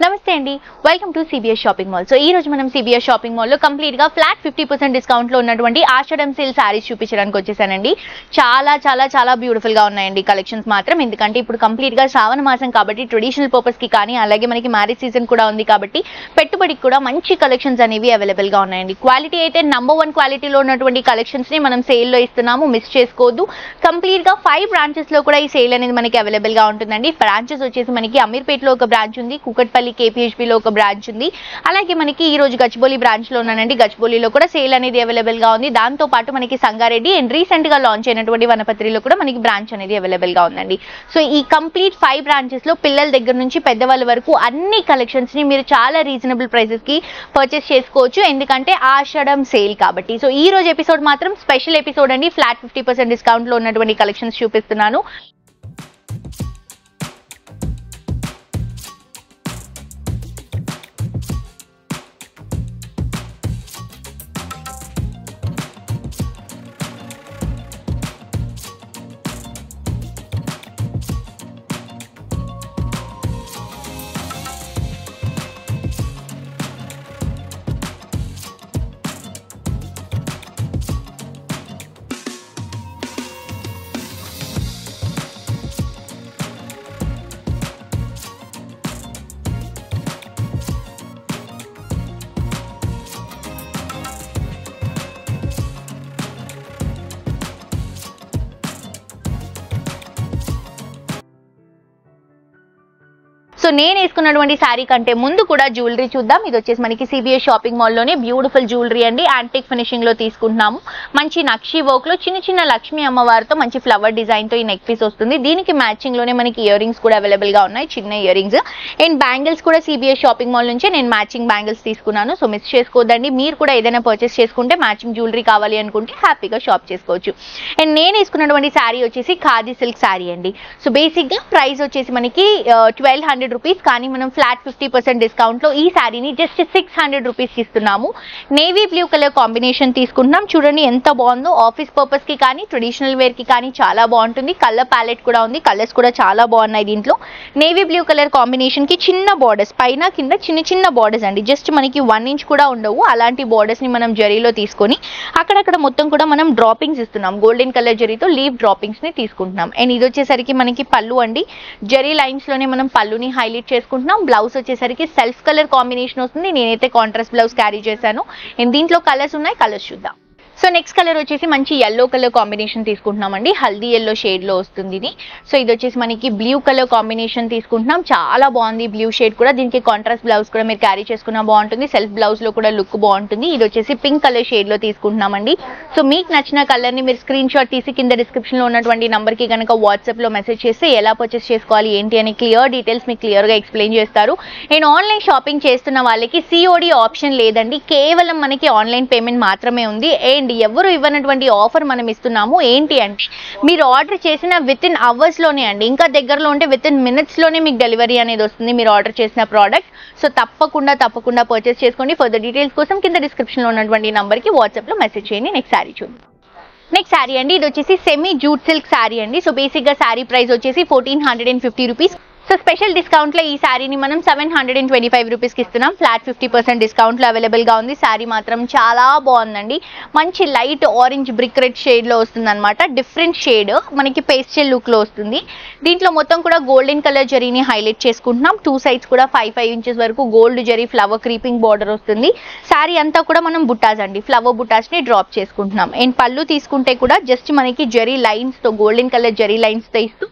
నమస్తే అండి, welcome to CBS shopping mall. So ఈ రోజు మనం సిబిఎస్ షాపింగ్ మాల్ లో కంప్లీట్ గా ఫ్లాట్ 50% డిస్కౌంట్ లో ఉన్నటువంటి ఆషాఢం సేల్ సారీస్ చూపించడానికి వచ్చేసానండి. చాలా చాలా చాలా బ్యూటిఫుల్ గా ఉన్నాయండి కలెక్షన్స్ మాత్రం. ఎందుకంటే ఇప్పుడు కంప్లీట్ గా శ్రావణ మాసం కాబట్టి ట్రెడిషనల్ పర్పస్ కి కానీ అలాగే మనకి మ్యారేజ్ సీజన్ కూడా ఉంది కాబట్టి పెట్టుబడికి కూడా మంచి కలెక్షన్స్ అనేవి అవైలబుల్ గా ఉన్నాయండి. క్వాలిటీ అయితే నంబర్ 1 క్వాలిటీలో ఉన్నటువంటి కలెక్షన్స్ ని మనం సేల్ లో ఇస్తున్నాము, మిస్ చేసుకోవద్దు. కంప్లీట్ గా 5 బ్రాంచెస్ లో కూడా ఈ సేల్ అనేది మనకి అవైలబుల్ గా ఉంటుందండి. బ్రాంచెస్ వచ్చేసి మనకి అమీర్పేటలో ఒక బ్రాంచ్ ఉంది, కుకట్పల్లి KPHB లో ఒక బ్రాంచ్ ఉంది, అలాగే మనకి ఈ రోజు గచ్చిబౌలి బ్రాంచ్ లో ఉన్నానండి. గచ్చిబౌలిలో కూడా సేల్ అనేది అవైలబుల్ గా ఉంది. దాంతో పాటు మనకి సంగారెడ్డి అండ్ రీసెంట్ గా లాంచ్ అయినటువంటి వనపత్రిలో కూడా మనకి బ్రాంచ్ అనేది అవైలబుల్ గా ఉందండి. సో ఈ కంప్లీట్ 5 బ్రాంచెస్ లో పిల్లల దగ్గర నుంచి పెద్దవాళ్ళ వరకు అన్ని కలెక్షన్స్ ని మీరు చాలా రీజనబుల్ ప్రైసెస్ కి పర్చేస్ చేసుకోవచ్చు, ఎందుకంటే ఆషాఢం సేల్ కాబట్టి. సో ఈ రోజు ఎపిసోడ్ మాత్రం స్పెషల్ ఎపిసోడ్ అండి. ఫ్లాట్ 50% డిస్కౌంట్ లో ఉన్నటువంటి కలెక్షన్స్ చూపిస్తున్నాను. సో నేను వేసుకున్నటువంటి శారీ కంటే ముందు కూడా జ్యువెలరీ చూద్దాం. ఇది వచ్చేసి మనకి సిబిఎస్ షాపింగ్ మాల్ లోనే బ్యూటిఫుల్ జ్యువెలరీ అండి. యాంటిక్ ఫినిషింగ్ లో తీసుకుంటున్నాము. మంచి నక్షి వర్క్ లో చిన్న చిన్న లక్ష్మీ అమ్మవారితో మంచి ఫ్లవర్ డిజైన్ తో ఈ నెక్ పీస్ వస్తుంది. దీనికి మ్యాచింగ్ లోనే మనకి ఇయర్ రింగ్స్ కూడా అవైలబుల్ గా ఉన్నాయి, చిన్న ఇయర్ రింగ్స్. అండ్ బ్యాంగిల్స్ కూడా సిబిఎస్ షాపింగ్ మాల్ నుంచే నేను మ్యాచింగ్ బ్యాంగిల్స్ తీసుకున్నాను. సో మిస్ చేసుకోవద్దండి. మీరు కూడా ఏదైనా పర్చేస్ చేసుకుంటే మ్యాచింగ్ జ్యువెలరీ కావాలి అనుకుంటే హ్యాపీగా షాప్ చేసుకోవచ్చు. అండ్ నేను వేసుకున్నటువంటి శారీ వచ్చేసి ఖాదీ సిల్క్ శారీ అండి. సో బేసిక్ గా ప్రైస్ వచ్చేసి మనకి 1200 రూపీస్, కానీ మనం ఫ్లాట్ 50% డిస్కౌంట్ లో ఈ శారీని జస్ట్ 600 రూపీస్ కి ఇస్తున్నాము. నేవీ బ్లూ కలర్ కాంబినేషన్ తీసుకుంటున్నాం. చూడండి ఎంత బాగుందో. ఆఫీస్ పర్పస్ కి కానీ ట్రెడిషనల్ వేర్ కి కానీ చాలా బాగుంటుంది. కలర్ ప్యాలెట్ కూడా ఉంది, కలర్స్ కూడా చాలా బాగున్నాయి దీంట్లో. నేవీ బ్లూ కలర్ కాంబినేషన్ కి చిన్న బార్డర్స్, పైన కింద చిన్న చిన్న బార్డర్స్ అండి. జస్ట్ మనకి 1 ఇంచ్ కూడా ఉండవు. అలాంటి బార్డర్స్ ని మనం జరీలో తీసుకొని అక్కడక్కడ మొత్తం కూడా మనం డ్రాపింగ్స్ ఇస్తున్నాం. గోల్డెన్ కలర్ జరీతో లీవ్ డ్రాపింగ్స్ ని తీసుకుంటున్నాం. అండ్ ఇది వచ్చేసరికి మనకి పళ్ళు అండి. జరీ లైన్స్ లోనే మనం పళ్ళుని హైలైట్ చేసుకుంటున్నాం. బ్లౌజ్ వచ్చేసరికి సెల్ఫ్ కలర్ కాంబినేషన్ వస్తుంది. నేనైతే కాంట్రాస్ట్ బ్లౌజ్ క్యారీ చేశాను. అండ్ దీంట్లో కలర్స్ ఉన్నాయి, కలర్స్ చూద్దాం. సో నెక్స్ట్ కలర్ వచ్చేసి మంచి ఎల్లో కలర్ కాంబినేషన్ తీసుకుంటున్నామండి. హల్దీ ఎల్లో షేడ్ లో వస్తుంది ఇది. సో ఇది వచ్చేసి మనకి బ్లూ కలర్ కాంబినేషన్ తీసుకుంటున్నాం. చాలా బాగుంది బ్లూ షేడ్ కూడా. దీనికి కాంట్రాస్ట్ బ్లౌజ్ కూడా మీరు క్యారీ చేసుకున్నా బాగుంటుంది. సెల్ఫ్ బ్లౌజ్ లో కూడా లుక్ బాగుంటుంది. ఇది వచ్చేసి పింక్ కలర్ షేడ్ లో తీసుకుంటున్నామండి. సో మీకు నచ్చిన కలర్ ని మీరు స్క్రీన్ షాట్ తీసి కింద డిస్క్రిప్షన్ లో ఉన్నటువంటి నంబర్ కి కనుక వాట్సాప్ లో మెసేజ్ చేస్తే ఎలా పర్చేస్ చేసుకోవాలి ఏంటి అని క్లియర్ డీటెయిల్స్ మీకు క్లియర్ గా ఎక్స్ప్లెయిన్ చేస్తారు. నేను ఆన్లైన్ షాపింగ్ చేస్తున్న వాళ్ళకి COD ఆప్షన్ లేదండి, కేవలం మనకి ఆన్లైన్ పేమెంట్ మాత్రమే ఉంది. అండ్ ఎవరు ఇవ్వనటువంటి ఆఫర్ మనం ఇస్తున్నాము. ఏంటి అంటే మీరు ఆర్డర్ చేసిన విత్ ఇన్ అవర్స్ లోనే అండి, ఇంకా దగ్గరలో ఉంటే విత్ ఇన్ మినిట్స్ లోనే మీకు డెలివరీ అనేది వస్తుంది మీరు ఆర్డర్ చేసిన ప్రోడక్ట్. సో తప్పకుండా పర్చేస్ చేసుకోండి. ఫర్దర్ డీటెయిల్స్ కోసం కింద డిస్క్రిప్షన్ లో ఉన్నటువంటి నంబర్ కి వాట్సాప్ లో మెసేజ్ చేయండి. నెక్స్ట్ శారీ చూద్దాం. నెక్స్ట్ శారీ అండి. ఇది వచ్చేసి సెమీ జూట్ సిల్క్ శారీ అండి. సో బేసిక్ గా శారీ ప్రైస్ వచ్చేసి 1450 రూపీస్. సో స్పెషల్ డిస్కౌంట్ లో ఈ శారీని మనం 725 రూపీస్ కి ఇస్తున్నాం. ఫ్లాట్ 50% డిస్కౌంట్ లో అవైలబుల్ గా ఉంది. శారీ మాత్రం చాలా బాగుందండి. మంచి light orange brick red shade లో వస్తుంది అనమాట. డిఫరెంట్ షేడ్ మనకి పేస్టల్ లుక్ లో వస్తుంది. దీంట్లో మొత్తం కూడా గోల్డెన్ కలర్ జరీని హైలైట్ చేసుకుంటున్నాం. 2 సైడ్స్ కూడా 5 ఇంచెస్ వరకు gold zari flower creeping border వస్తుంది. శారీ అంతా కూడా మనం బుట్టాస్ అండి, ఫ్లవర్ బుట్టాస్ ని డ్రాప్ చేసుకుంటున్నాం. అండ్ పళ్ళు తీసుకుంటే కూడా జస్ట్ మనకి జరీ లైన్స్ తో గోల్డెన్ కలర్ జరీ లైన్స్ తో ఇస్తూ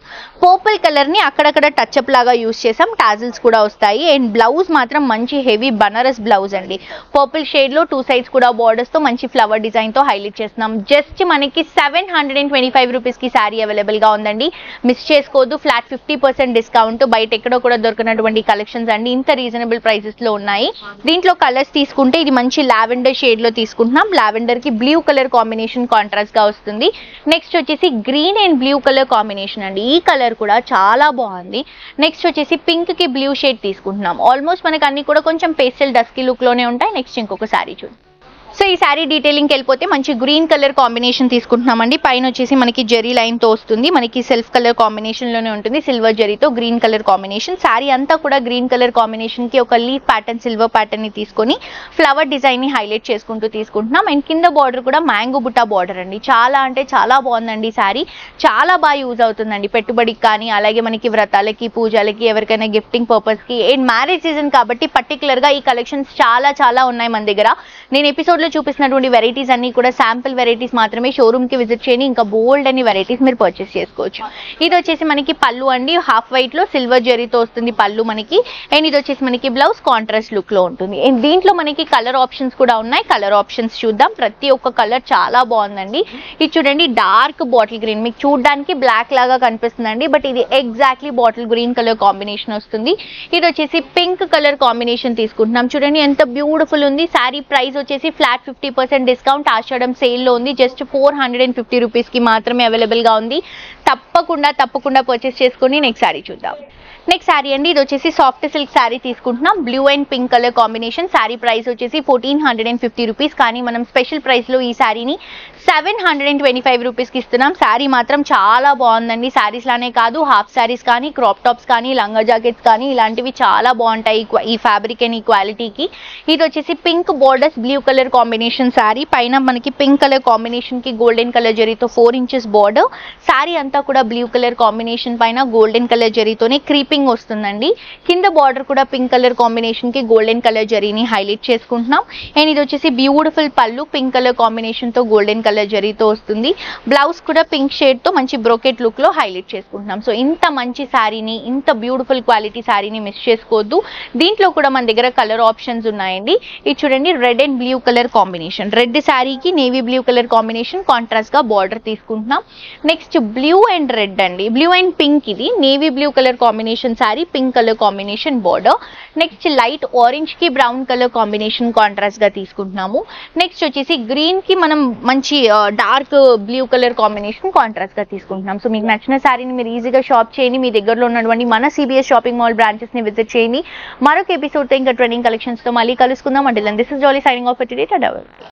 పర్పుల్ కలర్ ని అక్కడక్కడ టచ్ లాగా యూస్ చేసాం. టాజిల్స్ కూడా వస్తాయి. అండ్ బ్లౌజ్ మాత్రం మంచి హెవీ బనారస్ బ్లౌజ్ అండి. పర్పుల్ షేడ్ లో 2 సైడ్స్ కూడా బార్డర్స్ తో మంచి ఫ్లవర్ డిజైన్ తో హైలైట్ చేస్తున్నాం. జస్ట్ మనకి 725 రూపీస్ కి శారీ అవైలబుల్ గా ఉందండి. మిస్ చేసుకోవద్దు. Flat 50% discount. బయట ఎక్కడో కూడా దొరికినటువంటి కలెక్షన్స్ అండి, ఇంత రీజనబుల్ ప్రైసెస్ లో ఉన్నాయి. దీంట్లో కలర్స్ తీసుకుంటే ఇది మంచి లావెండర్ షేడ్ లో తీసుకుంటున్నాం. లావెండర్ కి బ్లూ కలర్ కాంబినేషన్ కాంట్రాస్ట్ గా వస్తుంది. నెక్స్ట్ వచ్చేసి green and blue colour combination అండి. ఈ కలర్ కూడా చాలా బాగుంది. నెక్స్ట్ వచ్చేసి పింక్ కి బ్లూ షేడ్ తీసుకుంటున్నాం. ఆల్మోస్ట్ మనకి అన్ని కూడా కొంచెం పేస్టల్ డస్కీ లుక్ లోనే ఉంటాయి. నెక్స్ట్ ఇంకొక శారీ చూడండి. సో ఈ శారీ డీటెయిలింగ్ వెళ్ళిపోతే మంచి గ్రీన్ కలర్ కాంబినేషన్ తీసుకుంటున్నామండి. పైన వచ్చేసి మనకి జెరీ లైన్ తో వస్తుంది, మనకి సెల్ఫ్ కలర్ కాంబినేషన్ లోనే ఉంటుంది, సిల్వర్ జెరీతో గ్రీన్ కలర్ కాంబినేషన్. శారీ అంతా కూడా గ్రీన్ కలర్ కాంబినేషన్ కి ఒక లీఫ్ ప్యాటర్న్ సిల్వర్ ప్యాటర్న్ ని తీసుకొని ఫ్లవర్ డిజైన్ ని హైలైట్ చేసుకుంటూ తీసుకుంటున్నాం. అండ్ కింద బార్డర్ కూడా మ్యాంగో బుట్టా బార్డర్ అండి. చాలా అంటే చాలా బాగుందండి శారీ, చాలా బాగా యూజ్ అవుతుందండి పెట్టుబడికి కానీ, అలాగే మనకి వ్రతాలకి, పూజలకి, ఎవరికైనా గిఫ్టింగ్ పర్పస్ కి. అండ్ మ్యారేజ్ సీజన్ కాబట్టి పర్టికులర్ గా ఈ కలెక్షన్స్ చాలా ఉన్నాయి మన దగ్గర. నేను ఎపిసోడ్ లో చూపిస్తున్నటువంటి వెరైటీస్ అన్ని కూడా శాంపుల్ వెరైటీస్ మాత్రమే. షోరూమ్ కి విజిట్ చేయండి, ఇంకా బోల్డ్ అని వెరైటీస్ మీరు పర్చేస్ చేసుకోవచ్చు. ఇది వచ్చేసి మనకి పళ్ళు అండి, హాఫ్ వైట్ లో సిల్వర్ జెరీతో వస్తుంది పళ్ళు మనకి. అండ్ ఇది వచ్చేసి మనకి బ్లౌజ్ కాంట్రాస్ట్ లుక్ లో ఉంటుంది. అండ్ దీంట్లో మనకి కలర్ ఆప్షన్స్ కూడా ఉన్నాయి. కలర్ ఆప్షన్స్ చూద్దాం. ప్రతి ఒక్క కలర్ చాలా బాగుందండి. ఇది చూడండి, డార్క్ బాటిల్ గ్రీన్, మీకు చూడడానికి బ్లాక్ లాగా కనిపిస్తుందండి, బట్ ఇది exactly bottle green colour combination వస్తుంది. ఇది వచ్చేసి పింక్ కలర్ కాంబినేషన్ తీసుకుంటున్నాం. చూడండి ఎంత బ్యూటిఫుల్ ఉంది. శారీ ప్రైస్ వచ్చేసి ఫ్లాట్ 50% డిస్కౌంట్ ఆషాఢం సేల్ లో ఉంది. జస్ట్ 450 రూపీస్ కి మాత్రమే అవైలబుల్ గా ఉంది. తప్పకుండా పర్చేస్ చేసుకొని నెక్స్ట్ శారీ చూద్దాం. నెక్స్ట్ శారీ అండి, ఇది వచ్చేసి సాఫ్ట్ సిల్క్ శారీ తీసుకుంటున్నాం. Blue and pink colour combination. Sari price వచ్చేసి 1450 రూపీస్, కానీ మనం స్పెషల్ ప్రైస్ లో ఈ శారీని 725 రూపీస్ కి ఇస్తున్నాం. శారీ మాత్రం చాలా బాగుందండి. శారీస్ లానే కాదు, హాఫ్ శారీస్ కానీ, క్రాప్ టాప్స్ కానీ, లంగా జాకెట్స్ కానీ ఇలాంటివి చాలా బాగుంటాయి ఈ ఫ్యాబ్రిక్ అండ్ ఈ క్వాలిటీకి. ఇది వచ్చేసి pink borders blue colour combination sari. పైన మనకి పింక్ కలర్ కాంబినేషన్ కి గోల్డెన్ కలర్ జరీతో 4 ఇంచెస్ బార్డర్. శారీ అంతా కూడా బ్లూ కలర్ కాంబినేషన్ పైన గోల్డెన్ కలర్ జరీతోనే క్రీపింగ్ వస్తుందండి. కింద బార్డర్ కూడా పింక్ కలర్ కాంబినేషన్ కి గోల్డెన్ కలర్ జరీని హైలైట్ చేసుకుంటున్నాం. అండ్ ఇది వచ్చేసి బ్యూటిఫుల్ పళ్ళు, పింక్ కలర్ కాంబినేషన్ తో గోల్డెన్ కలర్ జరీతో వస్తుంది. బ్లౌజ్ కూడా పింక్ షేడ్ తో మంచి బ్రోకెట్ లుక్ లో హైలైట్ చేసుకుంటున్నాం. సో ఇంత మంచి శారీని, ఇంత బ్యూటిఫుల్ క్వాలిటీ శారీని మిస్ చేసుకోవద్దు. దీంట్లో కూడా మన దగ్గర కలర్ ఆప్షన్స్ ఉన్నాయండి. ఇది చూడండి, red and blue colour combination. Red శారీకి navy blue colour combination contrast గా బార్డర్ తీసుకుంటున్నాం. నెక్స్ట్ బ్లూ అండ్ రెడ్ అండి, బ్లూ అండ్ పింక్. ఇది navy blue colour combination sari, pink colour combination border. Next light orange కి brown colour combination contrast గా తీసుకుంటున్నాము. Next వచ్చేసి green కి మనం మంచి dark blue colour combination contrast గా తీసుకుంటున్నాం. సో మీకు నచ్చిన శారీని మీరు ఈజీగా షాప్ చేయండి. మీ దగ్గరలో ఉన్నటువంటి మన CBS షాపింగ్ మాల్ బ్రాంచెస్ ని విజిట్ చేయండి. మరొక ఎపిసోడ్ తో ఇంకా ట్రెండింగ్ కలెక్షన్స్ తో మళ్ళీ కలుసుకుందాం. Until then this is Jolly signing off for today.